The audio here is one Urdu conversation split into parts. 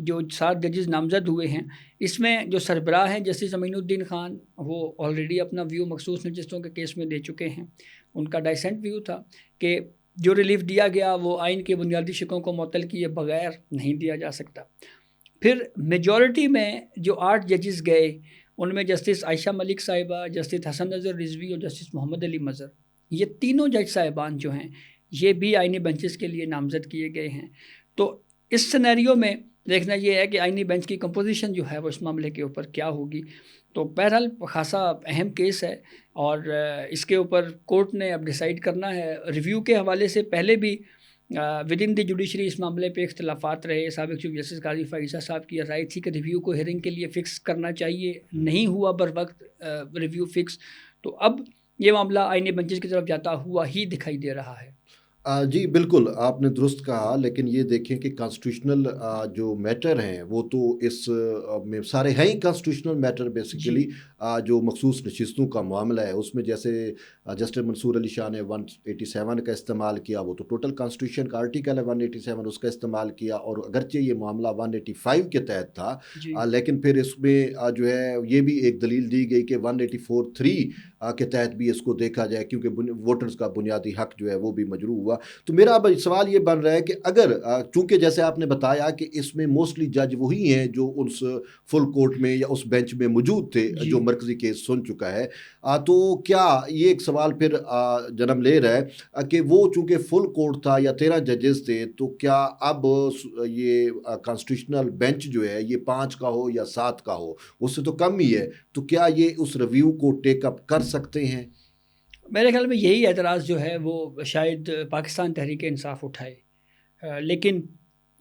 جو 7 ججز نامزد ہوئے ہیں، اس میں جو سربراہ ہیں جسٹس امین الدین خان، وہ آلریڈی اپنا ویو مخصوص نشستوں کے کیس میں دے چکے ہیں. ان کا ڈائسنٹ ویو تھا کہ جو ریلیف دیا گیا وہ آئین کے بنیادی شقوں کو معطل کیے بغیر نہیں دیا جا سکتا. پھر میجورٹی میں جو 8 ججز گئے، ان میں جسٹس عائشہ ملک صاحبہ، جسٹس حسن نظر رضوی اور جسٹس محمد علی مظہر، یہ تینوں جج صاحبان جو ہیں یہ بھی آئینی بینچز کے لیے نامزد کیے گئے ہیں. تو اس سینیریو میں دیکھنا یہ ہے کہ آئینی بینچ کی کمپوزیشن جو ہے وہ اس معاملے کے اوپر کیا ہوگی. تو بہرحال خاصا اہم کیس ہے اور اس کے اوپر کورٹ نے اب ڈیسائیڈ کرنا ہے. ریویو کے حوالے سے پہلے بھی ود ان دی جوڈیشری اس معاملے پہ اختلافات رہے. سابق چیف جسٹس قاضی فائزہ صاحب کی رائے تھی کہ ریویو کو ہیئرنگ کے لیے فکس کرنا چاہیے، نہیں ہوا بر وقت ریویو فکس. تو اب یہ معاملہ آئینی بینچز کی طرف جاتا ہوا ہی دکھائی دے رہا ہے. جی بالکل آپ نے درست کہا، لیکن یہ دیکھیں کہ کانسٹیٹیوشنل جو میٹر ہیں وہ تو اس میں سارے ہیں ہی کانسٹیٹیوشنل میٹر بیسیکلی. جو مخصوص نشستوں کا معاملہ ہے اس میں جیسے جسٹس منصور علی شاہ نے 187 کا استعمال کیا، وہ تو ٹوٹل کانسٹیٹیوشن کا آرٹیکل ہے 187، اس کا استعمال کیا. اور اگرچہ یہ معاملہ 185 کے تحت تھا لیکن پھر اس میں جو ہے یہ بھی ایک دلیل دی گئی کہ 184(3) کے تحت بھی اس کو دیکھا جائے کیونکہ ووٹرز کا بنیادی حق جو ہے وہ بھی مجروح ہوا. تو میرا اب سوال یہ بن رہا ہے کہ اگر چونکہ جیسے آپ نے بتایا کہ اس میں موسٹلی جج وہی ہیں جو اس فل کورٹ میں یا اس بینچ میں موجود تھے جو مرکزی کیس سن چکا ہے، تو کیا یہ ایک سوال پھر جنم لے رہا ہے کہ وہ چونکہ فل کورٹ تھا یا 13 ججز تھے، تو کیا اب یہ کانسٹیٹیوشنل بینچ جو ہے یہ 5 کا ہو یا 7 کا ہو، اس سے تو کم ہی ہے، تو کیا یہ اس ریویو کو ٹیک اپ کر سکتے ہیں؟ میرے خیال میں یہی اعتراض جو ہے وہ شاید پاکستان تحریک انصاف اٹھائے. لیکن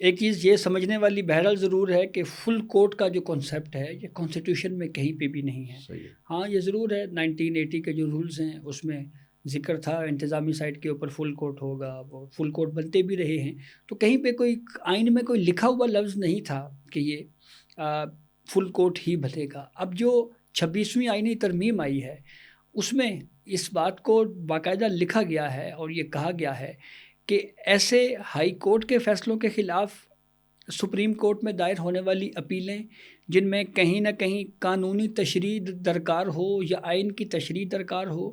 ایک چیز یہ سمجھنے والی بہرحال ضرور ہے کہ فل کورٹ کا جو کانسیپٹ ہے یہ کانسٹیٹیوشن میں کہیں پہ بھی نہیں ہے. ہاں یہ ضرور ہے 1980 کے جو رولز ہیں اس میں ذکر تھا انتظامی سائٹ کے اوپر فل کورٹ ہوگا، وہ فل کورٹ بنتے بھی رہے ہیں. تو کہیں پہ کوئی آئین میں کوئی لکھا ہوا لفظ نہیں تھا کہ یہ فل کورٹ ہی بنے گا. اب جو 26ویں آئینی ترمیم آئی ہے اس میں اس بات کو باقاعدہ لکھا گیا ہے اور یہ کہا گیا ہے کہ ایسے ہائی کورٹ کے فیصلوں کے خلاف سپریم کورٹ میں دائر ہونے والی اپیلیں جن میں کہیں نہ کہیں قانونی تشریح درکار ہو یا آئین کی تشریح درکار ہو،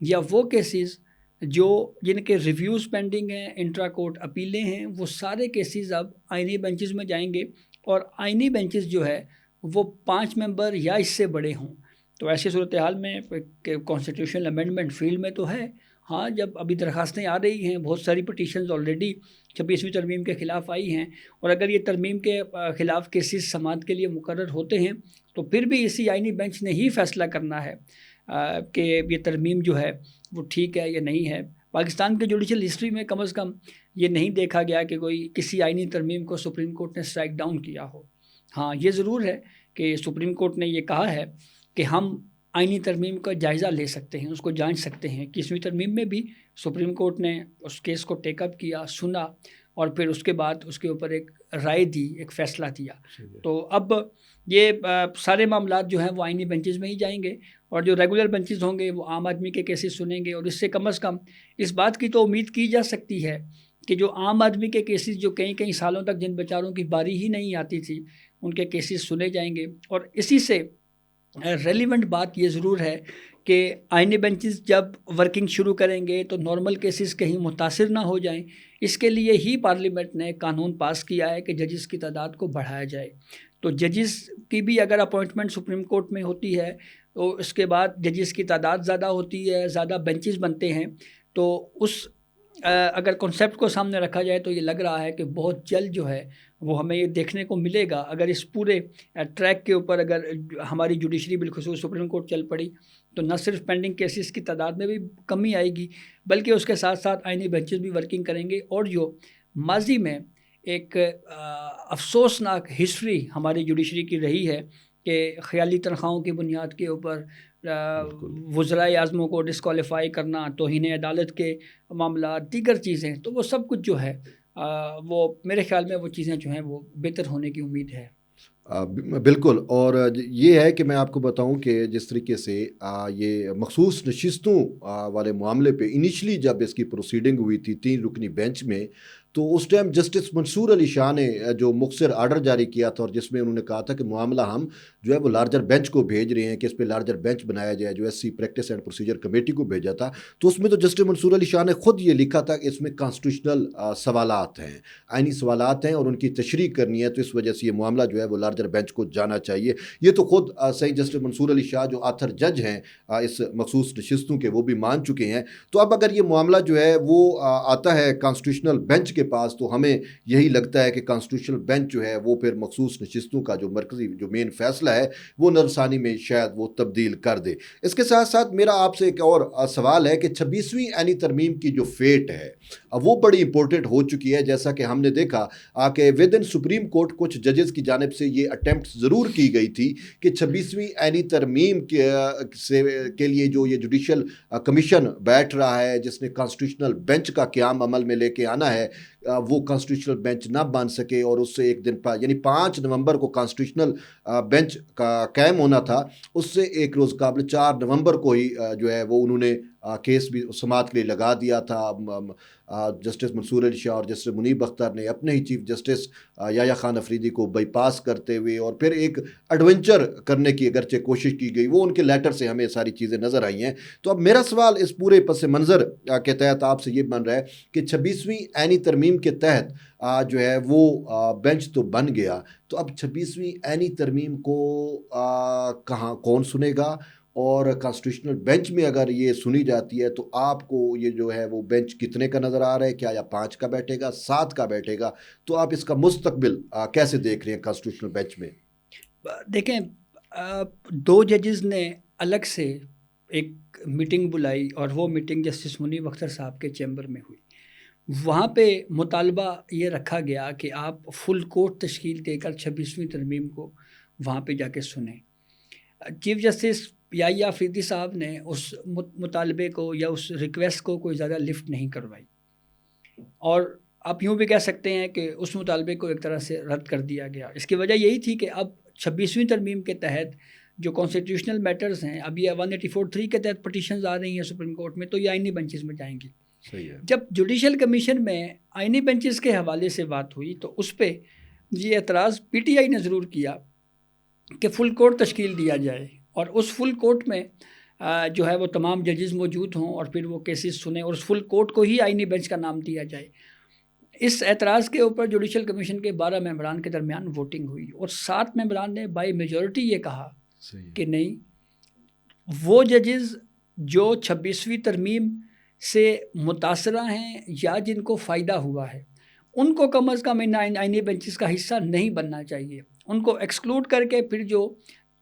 یا وہ کیسز جن کے ریویوز پینڈنگ ہیں، انٹرا کورٹ اپیلیں ہیں، وہ سارے کیسز اب آئینی بینچز میں جائیں گے. اور آئینی بینچز جو ہے وہ 5 ممبر یا اس سے بڑے ہوں. تو ایسی صورتحال میں کانسٹیٹیوشنل امینڈمنٹ فیلڈ میں تو ہے. ہاں جب ابھی درخواستیں آ رہی ہیں، بہت ساری پٹیشنز آلریڈی 26ویں ترمیم کے خلاف آئی ہیں، اور اگر یہ ترمیم کے خلاف کیسز سماعت کے لیے مقرر ہوتے ہیں تو پھر بھی اسی آئینی بینچ نے ہی فیصلہ کرنا ہے کہ یہ ترمیم جو ہے وہ ٹھیک ہے یا نہیں ہے. پاکستان کے جوڈیشل ہسٹری میں کم از کم یہ نہیں دیکھا گیا کہ کوئی کسی آئینی ترمیم کو سپریم کورٹ نے اسٹرائک ڈاؤن کیا ہو. ہاں یہ ضرور ہے کہ سپریم کورٹ نے یہ کہا ہے کہ ہم آئینی ترمیم کا جائزہ لے سکتے ہیں، اس کو جانچ سکتے ہیں. 21ویں ترمیم میں بھی سپریم کورٹ نے اس کیس کو ٹیک اپ کیا، سنا، اور پھر اس کے بعد اس کے اوپر ایک رائے دی، ایک فیصلہ دیا. تو اب یہ سارے معاملات جو ہیں وہ آئینی بینچز میں ہی جائیں گے، اور جو ریگولر بینچز ہوں گے وہ عام آدمی کے کیسز سنیں گے. اور اس سے کم از کم اس بات کی تو امید کی جا سکتی ہے کہ جو عام آدمی کے کیسز جو کئی سالوں تک جن بیچاروں کی باری ہی نہیں آتی تھی ان کے کیسز سنے جائیں گے. اور اسی سے ریلیونٹ بات یہ ضرور ہے کہ آئینی بینچز جب ورکنگ شروع کریں گے تو نارمل کیسز کہیں متاثر نہ ہو جائیں. اس کے لیے ہی پارلیمنٹ نے قانون پاس کیا ہے کہ ججز کی تعداد کو بڑھایا جائے. تو ججز کی بھی اگر اپوائنٹمنٹ سپریم کورٹ میں ہوتی ہے تو اس کے بعد ججز کی تعداد زیادہ ہوتی ہے، زیادہ بینچز بنتے ہیں. تو اس اگر کنسیپٹ کو سامنے رکھا جائے تو یہ لگ رہا ہے کہ بہت جلد جو ہے وہ ہمیں یہ دیکھنے کو ملے گا. اگر اس پورے ٹریک کے اوپر اگر ہماری جوڈیشری بالخصوص سپریم کورٹ چل پڑی تو نہ صرف پینڈنگ کیسز کی تعداد میں بھی کمی آئے گی بلکہ اس کے ساتھ ساتھ آئینی بینچز بھی ورکنگ کریں گے. اور جو ماضی میں ایک افسوسناک ہسٹری ہماری جوڈیشری کی رہی ہے کہ خیالی تنخواہوں کی بنیاد کے اوپر وزرائے اعظموں کو ڈسکوالیفائی کرنا، توہین عدالت کے معاملات، دیگر چیزیں، تو وہ سب کچھ جو ہے وہ میرے خیال میں وہ چیزیں جو ہیں وہ بہتر ہونے کی امید ہے. بالکل. اور یہ ہے کہ میں آپ کو بتاؤں کہ جس طریقے سے یہ مخصوص نشستوں والے معاملے پہ انیشلی جب اس کی پروسیڈنگ ہوئی تھی 3 رکنی بینچ میں، تو اس ٹائم جسٹس منصور علی شاہ نے جو مختصر آرڈر جاری کیا تھا اور جس میں انہوں نے کہا تھا کہ معاملہ ہم جو ہے وہ لارجر بینچ کو بھیج رہے ہیں کہ اس پہ لارجر بینچ بنایا جائے، جو S C practice and procedure committee کو بھیجا تھا، تو اس میں تو جسٹس منصور علی شاہ نے خود یہ لکھا تھا کہ اس میں کانسٹیٹیوشنل سوالات ہیں، آئینی سوالات ہیں اور ان کی تشریح کرنی ہے، تو اس وجہ سے یہ معاملہ جو ہے وہ لارجر بینچ کو جانا چاہیے۔ یہ تو خود صحیح جسٹس منصور علی شاہ جو آتھر جج ہیں اس مخصوص نشستوں کے، وہ بھی مان چکے ہیں۔ تو اب اگر یہ معاملہ جو ہے وہ آتا ہے کانسٹیٹیوشنل بینچ کے پاس، تو ہمیں یہی لگتا ہے کہ کانسٹیٹیوشنل بینچ جو ہے وہ پھر مخصوص نشستوں کا جو مرکزی جو مین فیصلہ ہے وہ نظرثانی میں شاید وہ تبدیل کر دے۔ اس کے ساتھ ساتھ میرا آپ سے ایک اور سوال ہے کہ 26ویں آئینی ترمیم کی جو فیٹ ہے وہ بڑی امپورٹنٹ ہو چکی ہے، جیسا کہ ہم نے دیکھا کہ ود ان سپریم کورٹ کچھ ججز کی جانب سے یہ اٹیمپٹ ضرور کی گئی تھی کہ 26ویں آئینی ترمیم کے لیے جو یہ جوڈیشل کمیشن بیٹھ رہا ہے جس نے کانسٹیٹیوشنل بینچ کا قیام عمل میں لے کے آنا ہے، وہ کانسٹیٹیوشنل بینچ نہ بن سکے، اور اس سے ایک دن یعنی 5 نومبر کو کانسٹیٹیوشنل بینچ کا قائم ہونا تھا، اس سے ایک روز قبل 4 نومبر کو ہی جو ہے وہ انہوں نے کیس بھی سماعت کے لیے لگا دیا تھا۔ جسٹس منصور علی شاہ اور جسٹس منیب اختر نے اپنے ہی چیف جسٹس یحییٰ خان افریدی کو بائی پاس کرتے ہوئے اور پھر ایک ایڈونچر کرنے کی اگرچہ کوشش کی گئی، وہ ان کے لیٹر سے ہمیں ساری چیزیں نظر آئی ہیں۔ تو اب میرا سوال اس پورے پس منظر کے تحت آپ سے یہ بن رہا ہے کہ 26ویں آئینی ترمیم کے تحت جو ہے وہ بینچ تو بن گیا، تو اب 26ویں آئینی ترمیم کو کون سنے گا؟ اور کانسٹیٹیوشنل بینچ میں اگر یہ سنی جاتی ہے تو آپ کو یہ جو ہے وہ بینچ کتنے کا نظر آ رہا ہے؟ کیا یا 5 کا بیٹھے گا، 7 کا بیٹھے گا؟ تو آپ اس کا مستقبل کیسے دیکھ رہے ہیں کانسٹیٹیوشنل بینچ میں؟ دیکھیں، 2 ججز نے الگ سے ایک میٹنگ بلائی اور وہ میٹنگ جسٹس منیب اختر صاحب کے چیمبر میں ہوئی۔ وہاں پہ مطالبہ یہ رکھا گیا کہ آپ فل کورٹ تشکیل دے کر 26ویں ترمیم کو وہاں پہ جا کے سنیں۔ چیف جسٹس یحییٰ افریدی صاحب نے اس مطالبے کو یا اس ریکویسٹ کو کوئی زیادہ لفٹ نہیں کروائی، اور آپ یوں بھی کہہ سکتے ہیں کہ اس مطالبے کو ایک طرح سے رد کر دیا گیا۔ اس کی وجہ یہی تھی کہ اب 26ویں ترمیم کے تحت جو کانسٹیٹیوشنل میٹرز ہیں، اب یہ 184(3) کے تحت پٹیشنز آ رہی ہیں سپریم کورٹ میں، تو یہ آئینی بینچز میں جائیں گی۔ صحیح ہے۔ جب جوڈیشل کمیشن میں آئینی بینچز کے حوالے سے بات ہوئی تو اس پہ یہ اعتراض پی ٹی آئی نے ضرور کیا کہ فل کورٹ تشکیل دیا جائے، اور اس فل کورٹ میں جو ہے وہ تمام ججز موجود ہوں اور پھر وہ کیسز سنیں، اور اس فل کورٹ کو ہی آئینی بینچ کا نام دیا جائے۔ اس اعتراض کے اوپر جوڈیشل کمیشن کے 12 ممبران کے درمیان ووٹنگ ہوئی، اور 7 ممبران نے بائی میجورٹی یہ کہا کہ نہیں، وہ ججز جو 26ویں ترمیم سے متاثرہ ہیں یا جن کو فائدہ ہوا ہے، ان کو کم از کم ان آئینی بینچز کا حصہ نہیں بننا چاہیے۔ ان کو ایکسکلوڈ کر کے پھر جو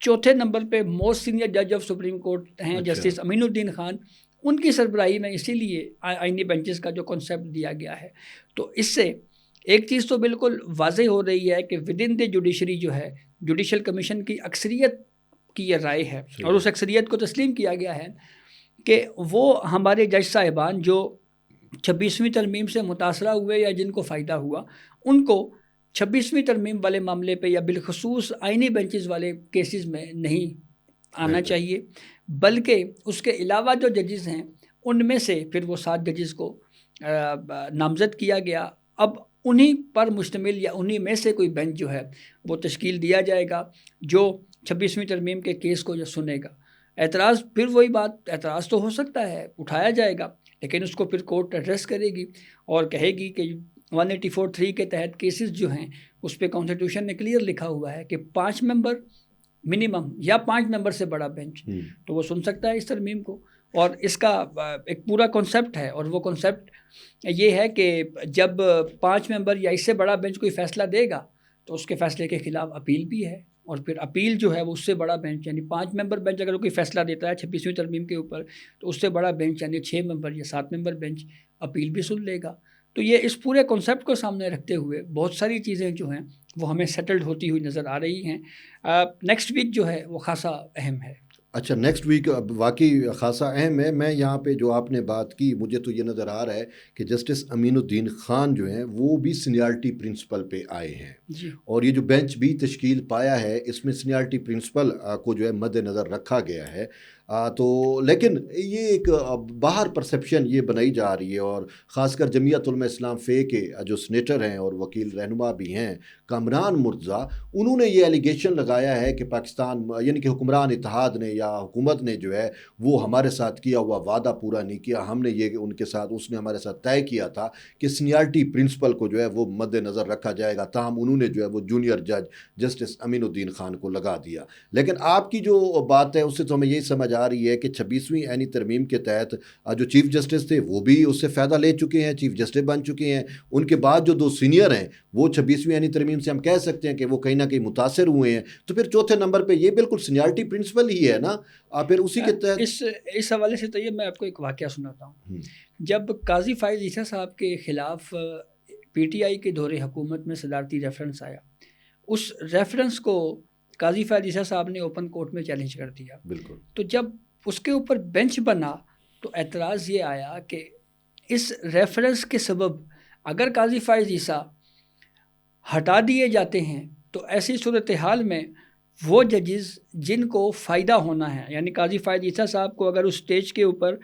4تھے نمبر پہ موسٹ سینئر جج آف سپریم کورٹ ہیں جسٹس امین الدین خان، ان کی سربراہی میں اسی لیے آئینی بینچز کا جو کنسیپٹ دیا گیا ہے۔ تو اس سے ایک چیز تو بالکل واضح ہو رہی ہے کہ ود ان دی جوڈیشری جو ہے، جوڈیشل کمیشن کی اکثریت کی یہ رائے ہے، اور اس اکثریت کو تسلیم کیا گیا ہے کہ وہ ہمارے جج صاحبان جو 26ویں ترمیم سے متاثرہ ہوئے یا جن کو فائدہ ہوا، ان کو 26ویں ترمیم والے معاملے پہ یا بالخصوص آئینی بینچز والے کیسز میں نہیں آنا چاہیے، بلکہ اس کے علاوہ جو ججز ہیں ان میں سے پھر وہ 7 ججز کو نامزد کیا گیا۔ اب انہی پر مشتمل یا انہی میں سے کوئی بینچ جو ہے وہ تشکیل دیا جائے گا جو 26ویں ترمیم کے کیس کو جو سنے گا۔ اعتراض پھر وہی بات، اعتراض تو ہو سکتا ہے، اٹھایا جائے گا، لیکن اس کو پھر کورٹ ایڈریس کرے گی اور کہے گی کہ 184(3) کے تحت کیسز جو ہیں اس پہ کانسٹیٹیوشن نے کلیئر لکھا ہوا ہے کہ 5 ممبر منیمم یا 5 ممبر سے بڑا بینچ تو وہ سن سکتا ہے اس ترمیم کو۔ اور اس کا ایک پورا کنسیپٹ ہے، اور وہ کنسیپٹ یہ ہے کہ جب 5 ممبر یا اس سے بڑا بینچ کوئی فیصلہ دے گا تو اس کے فیصلے کے خلاف اپیل بھی ہے، اور پھر اپیل جو ہے وہ اس سے بڑا بینچ یعنی 5 ممبر بینچ اگر کوئی فیصلہ دیتا ہے 26ویں ترمیم کے اوپر تو اس سے بڑا بینچ یعنی 6 ممبر یا 7 ممبر بینچ اپیل بھی سن لے گا۔ تو یہ اس پورے کنسیپٹ کو سامنے رکھتے ہوئے بہت ساری چیزیں جو ہیں وہ ہمیں سیٹلڈ ہوتی ہوئی نظر آ رہی ہیں۔ نیکسٹ ویک جو ہے وہ خاصا اہم ہے۔ اچھا، نیکسٹ ویک واقعی خاصا اہم ہے۔ میں یہاں پہ جو آپ نے بات کی، مجھے تو یہ نظر آ رہا ہے کہ جسٹس امین الدین خان جو ہیں وہ بھی سینیارٹی پرنسپل پہ آئے ہیں، جی اور یہ جو بینچ بھی تشکیل پایا ہے اس میں سینیارٹی پرنسپل کو جو ہے مد نظر رکھا گیا ہے. تو لیکن یہ ایک باہر پرسیپشن یہ بنائی جا رہی ہے، اور خاص کر جمعیت علماء اسلام فے کے جو سینیٹر ہیں اور وکیل رہنما بھی ہیں کامران مرتضیٰ، انہوں نے یہ ایلیگیشن لگایا ہے کہ پاکستان یعنی کہ حکمران اتحاد نے یا حکومت نے جو ہے وہ ہمارے ساتھ کیا ہوا وعدہ پورا نہیں کیا. ہم نے یہ ان کے ساتھ اس نے ہمارے ساتھ طے کیا تھا کہ سینیارٹی پرنسپل کو جو ہے وہ مد نظر رکھا جائے گا، تاہم انہوں نے جو ہے وہ جونیئر جج جسٹس امین الدین خان کو لگا دیا. لیکن آپ کی جو بات ہے اس سے تو ہمیں یہی سمجھ آ رہی ہے کہ 26ویں عینی ترمیم کے تحت جو چیف جسٹس تھے وہ بھی اس سے فائدہ لے چکے ہیں، چیف جسٹس بن چکے ہیں. ان کے بعد جو 2 سینئر ہیں وہ 26ویں عینی ترمیم سے ہم کہہ سکتے ہیں کہ وہ کہیں نہ کہیں متاثر ہوئے ہیں. تو پھر چوتھے نمبر پہ یہ بالکل سینیارٹی پرنسپل ہی ہے نا. پھر اسی کے تحت اس حوالے سے طیب میں آپ کو ایک واقعہ سناتا ہوں. جب قاضی فائز عیسیٰ صاحب کے خلاف پی ٹی آئی کے دور حکومت میں صدارتی ریفرنس آیا، اس ریفرنس کو قاضی فائز عیسیٰ صاحب نے اوپن کورٹ میں چیلنج کر دیا. بالکل. تو جب اس کے اوپر بینچ بنا تو اعتراض یہ آیا کہ اس ریفرنس کے سبب اگر قاضی فائز عیسیٰ ہٹا دیے جاتے ہیں تو ایسی صورتحال میں وہ ججز جن کو فائدہ ہونا ہے، یعنی قاضی فائز عیسیٰ صاحب کو اگر اس سٹیج کے اوپر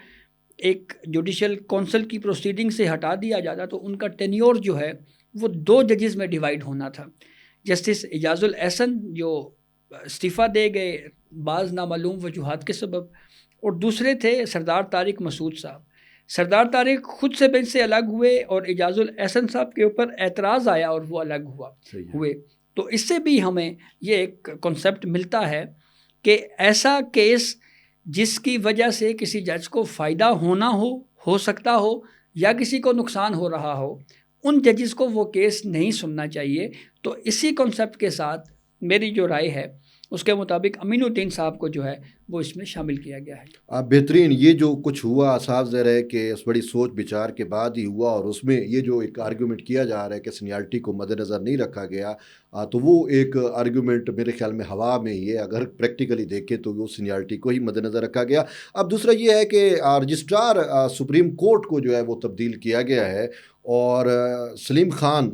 ایک جوڈیشل کونسل کی پروسیڈنگ سے ہٹا دیا جاتا تو ان کا ٹینیور جو ہے وہ 2 ججز میں ڈیوائیڈ ہونا تھا. جسٹس اعجاز الاحسن جو استعفیٰ دے گئے بعض نامعلوم وجوہات کے سبب، اور دوسرے تھے سردار طارق مسعود صاحب. سردار طارق خود سے بینچ سے الگ ہوئے اور اعجاز الاحسن صاحب کے اوپر اعتراض آیا اور وہ الگ ہوئے. تو اس سے بھی ہمیں یہ ایک کنسیپٹ ملتا ہے کہ ایسا کیس جس کی وجہ سے کسی جج کو فائدہ ہو سکتا ہو یا کسی کو نقصان ہو رہا ہو، ان ججز کو وہ کیس نہیں سننا چاہیے. تو اسی کنسیپٹ کے ساتھ میری جو رائے ہے اس کے مطابق امین الدین صاحب کو جو ہے وہ اس میں شامل کیا گیا ہے. بہترین. یہ جو کچھ ہوا صاف ظاہر ہے کہ اس بڑی سوچ بچار کے بعد ہی ہوا، اور اس میں یہ جو ایک آرگیومنٹ کیا جا رہا ہے کہ سینیارٹی کو مد نظر نہیں رکھا گیا، تو وہ ایک آرگیومنٹ میرے خیال میں ہوا میں ہی ہے. اگر پریکٹیکلی دیکھیں تو وہ سینیارٹی کو ہی مد نظر رکھا گیا. اب دوسرا یہ ہے کہ رجسٹرار سپریم کورٹ کو جو ہے وہ تبدیل کیا گیا ہے، اور سلیم خان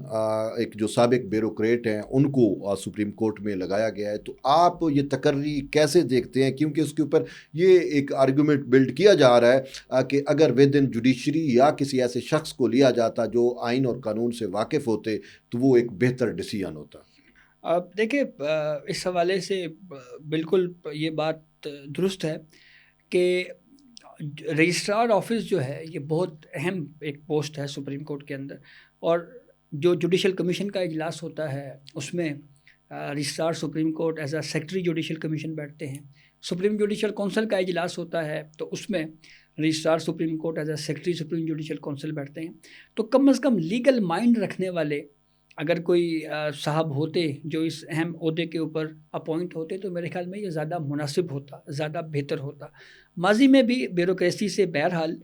ایک جو سابق بیوروکریٹ ہیں ان کو سپریم کورٹ میں لگایا گیا ہے. تو آپ یہ تقرری کیسے دیکھتے ہیں؟ کیونکہ اس کے اوپر یہ ایک آرگومنٹ بلڈ کیا جا رہا ہے کہ اگر ود ان جوڈیشری یا کسی ایسے شخص کو لیا جاتا جو آئین اور قانون سے واقف ہوتے تو وہ ایک بہتر ڈیسیژن ہوتا. اب دیکھیں اس حوالے سے بالکل یہ بات درست ہے کہ رجسٹرار آفس جو ہے یہ بہت اہم ایک پوسٹ ہے سپریم کورٹ کے اندر، اور جو جوڈیشل کمیشن کا اجلاس ہوتا ہے اس میں registrar supreme court as a secretary judicial commission بیٹھتے ہیں. سپریم جوڈیشل کونسل کا اجلاس ہوتا ہے تو اس میں registrar supreme court as a secretary supreme judicial council بیٹھتے ہیں. تو کم از کم لیگل مائنڈ رکھنے والے اگر کوئی صاحب ہوتے جو اس اہم عہدے کے اوپر اپوائنٹ ہوتے تو میرے خیال میں یہ زیادہ مناسب ہوتا، زیادہ بہتر ہوتا. ماضی میں بھی بیوروکریسی سے بہرحال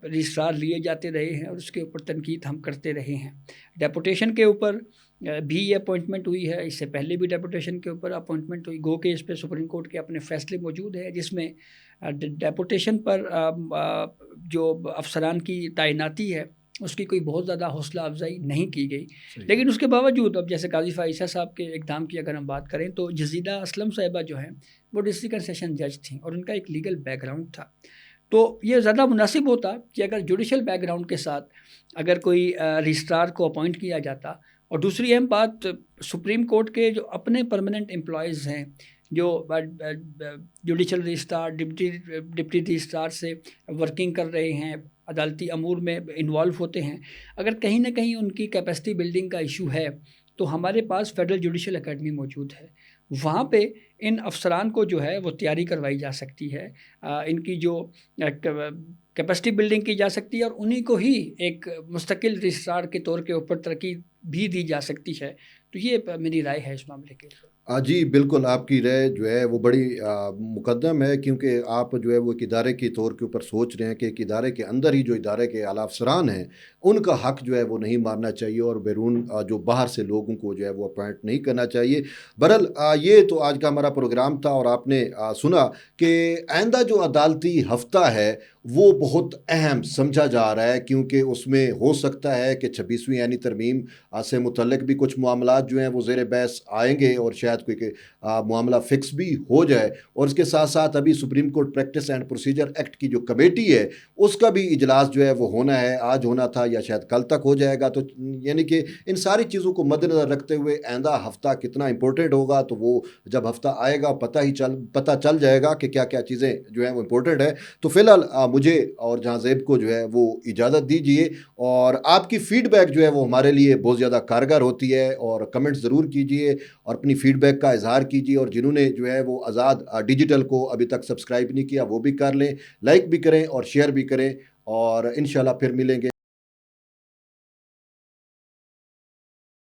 رجسٹرار لیے جاتے رہے ہیں اور اس کے اوپر تنقید ہم کرتے رہے ہیں. ڈیپوٹیشن کے اوپر بھی یہ اپوائنٹمنٹ ہوئی ہے، اس سے پہلے بھی ڈیپوٹیشن کے اوپر اپوائنٹمنٹ ہوئی. گو کہ اس پہ سپریم کورٹ کے اپنے فیصلے موجود ہیں جس میں ڈیپوٹیشن پر جو افسران کی تعیناتی ہے اس کی کوئی بہت زیادہ حوصلہ افزائی نہیں کی گئی. لیکن اس کے باوجود اب جیسے قاضی فائز عیسیٰ صاحب کے اقدام کی اگر ہم بات کریں تو جزیدہ اسلم صاحبہ جو ہیں وہ ڈسٹرکٹ سیشن جج تھیں اور ان کا ایک لیگل بیک گراؤنڈ تھا. تو یہ زیادہ مناسب ہوتا کہ اگر جوڈیشل بیک گراؤنڈ کے ساتھ اگر کوئی رجسٹرار کو اپوائنٹ کیا جاتا. اور دوسری اہم بات، سپریم کورٹ کے جو اپنے پرماننٹ امپلائیز ہیں جو جوڈیشل رجسٹرار ڈپٹی رجسٹرار سے ورکنگ کر رہے ہیں، عدالتی امور میں انوالو ہوتے ہیں، اگر کہیں نہ کہیں ان کی کیپیسٹی بلڈنگ کا ایشو ہے تو ہمارے پاس فیڈرل جوڈیشل اکیڈمی موجود ہے. وہاں پہ ان افسران کو جو ہے وہ تیاری کروائی جا سکتی ہے، ان کی جو کیپیسٹی بلڈنگ کی جا سکتی ہے اور انہی کو ہی ایک مستقل رجسٹرار کے طور کے اوپر ترقی بھی دی جا سکتی ہے. تو یہ میری رائے ہے اس معاملے کے اوپر. جی بالکل، آپ کی رائے جو ہے وہ بڑی مقدم ہے، کیونکہ آپ جو ہے وہ ایک ادارے کے طور کے اوپر سوچ رہے ہیں کہ ایک ادارے کے اندر ہی جو ادارے کے اعلیٰ افسران ہیں ان کا حق جو ہے وہ نہیں مارنا چاہیے اور بیرون جو باہر سے لوگوں کو جو ہے وہ اپوائنٹ نہیں کرنا چاہیے. بہرحال یہ تو آج کا ہمارا پروگرام تھا اور آپ نے سنا کہ آئندہ جو عدالتی ہفتہ ہے وہ بہت اہم سمجھا جا رہا ہے، کیونکہ اس میں ہو سکتا ہے کہ 26ویں آئینی ترمیم سے متعلق بھی کچھ معاملات جو ہیں وہ زیر بحث آئیں گے، اور شاید کوئی معاملہ فکس بھی ہو جائے، اور اس کے ساتھ ساتھ ابھی supreme court practice and procedure act کی جو کمیٹی ہے اس کا بھی اجلاس جو ہے وہ ہونا ہے، آج ہونا تھا یا شاید کل تک ہو جائے گا، تو یعنی کہ ان ساری چیزوں کو مد نظر رکھتے ہوئے آئندہ ہفتہ کتنا امپورٹنٹ ہوگا، تو وہ جب ہفتہ آئے گا پتہ چل جائے گا کہ کیا کیا چیزیں جو ہیں وہ امپورٹنٹ ہے۔ تو فی الحال مجھے اور جہاں زیب کو جو ہے وہ اجازت دیجیے، اور آپ کی فیڈ بیک جو ہے وہ ہمارے لیے بہت زیادہ کارگر ہوتی ہے، اور کمنٹ ضرور کیجیے اور اپنی فیڈ بیک کا اظہار کیجیے، اور جنہوں نے جو ہے وہ آزاد ڈیجیٹل کو ابھی تک سبسکرائب نہیں کیا وہ بھی کر لیں، لائک بھی کریں اور شیئر بھی کریں، اور انشاءاللہ پھر ملیں گے۔